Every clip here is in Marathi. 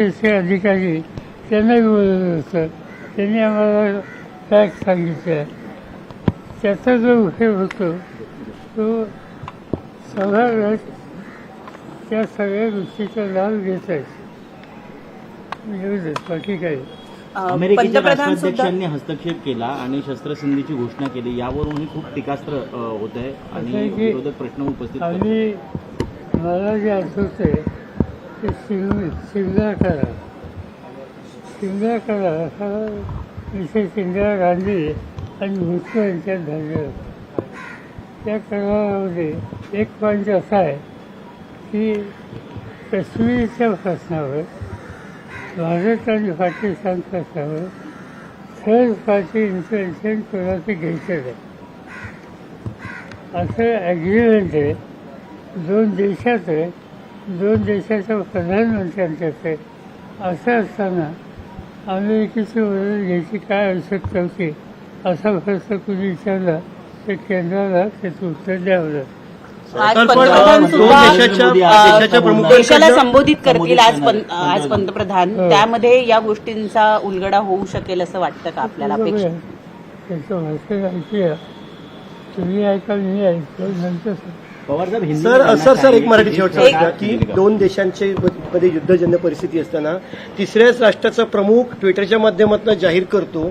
चे अधिकारी त्यांनाही बोलवलं होतं. त्यांनी आम्हाला फॅक्ट सांगितलं. त्याचा जो विषय होतो तो सभागृह त्या सगळ्या गोष्टीचा लाभ घेत आहेत. एवढंच, बाकी काही. अमेरिकेच्या राष्ट्राध्यक्षांनी हस्तक्षेप केला आणि शस्त्रसंधीची घोषणा केली, यावरूनही खूप टीकास्त्र होत आहे आणि विरोधक प्रश्न उपस्थित करतात. आणि मला जे आठवतंय ते शिमला करा हा विषय इंदिरा गांधी आणि भुजबळ यांच्यात झालेला होता. त्या करारामध्ये एक पॉईंट असा आहे की काश्मीरच्या प्रश्नावर, भारत आणि पाकिस्तान प्रश्नावर थर्ड पार्टी इन्फॉर्मेशन कोणाचं घ्यायचं नाही असं ॲग्रीमेंट आहे. दोन देशात आहे, दोन देशाच्या प्रधानमंत्र्यांच्यात आहे. असं असताना अमेरिकेची मदत घ्यायची काय आवश्यकता होती असा प्रश्न कुणी विचारला तर केंद्राला त्याचं उत्तर द्यावं लागतं. आज पंतप्रधान सुद्धा देशाला संबोधित करतील. आज पंतप्रधान त्यामध्ये या गोष्टींचा उलगडा होऊ शकेल असं वाटतं का आपल्याला? अपेक्षा त्याचं भाषण ऐकूया. तुम्ही ऐका, मी ऐकतो, नंतर सर एक मराठी शेवटचा की दोन देशांचे मध्ये युद्धजन्य परिस्थिती असताना तिसऱ्याच राष्ट्राचा प्रमुख ट्विटरच्या माध्यमातून जाहीर करतो,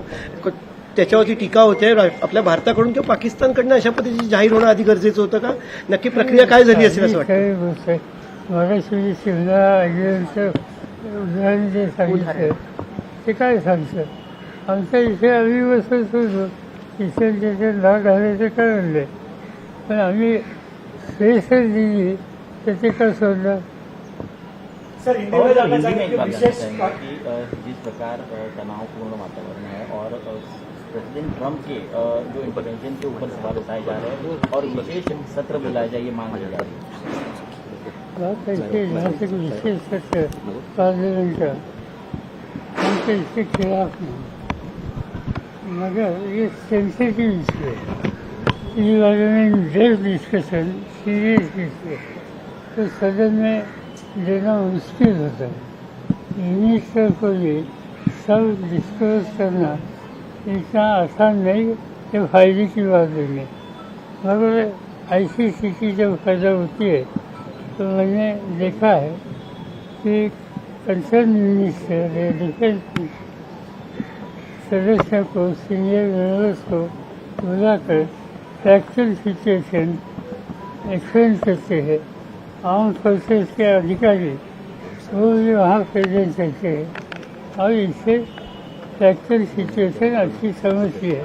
त्याच्यावरती टीका होते आपल्या भारताकडून किंवा पाकिस्तानकडनं. अशा पद्धतीची जाहीर होणं आधी गरजेचं होतं का? नक्की प्रक्रिया काय झाली असेल असं वाटतं? मगाशी शिमला अग्रिमेंटचं उदाहरण जे सांगितलं ते काय सांगतं? आमच्या इथे आम्ही बसत होतो, इथे ज्याचे नाव घालायचे कळले, पण आम्ही स्पेशल दिली तर ते का सोडलं? जिस प्रकार तनावपूर्ण वातावरण है और प्रेसिडेंट ट्रंप के जो इंटरवेंशन के ऊपर सवाल उठाए जा रहे हैं और विशेष सत्र बुलाया जाए, ये मांग की जा रही है. बात ऐसे यहाँ से विशेष सत्र पार्लियामेंट का हम इसके खिलाफ नहीं, मगर ये सेंसिटिव इशू है. इस बारे में डेप्थ डिस्कशन, सीरियस इशू तो सदन में देना मुश्किल होता है. मिनिस्टर को भी सब डिस्कस करना इतना आसान नहीं कि फायदे की बात देंगे. मगर ऐसी स्थिति जब पैदा होती है तो मैंने देखा है कि कंसर्न मिनिस्टर या डिफेंस सदस्य को, सीनियर मेंबर्स को बुलाकर फैक्चुअल सिचुएशन एक्सप्लेन करते हैं. आर्म फोर्सेस के अधिकारी वो भी वहाँ प्रेजेंट करते हैं और इससे फैक्चुअल सिचुएशन अच्छी समझती है.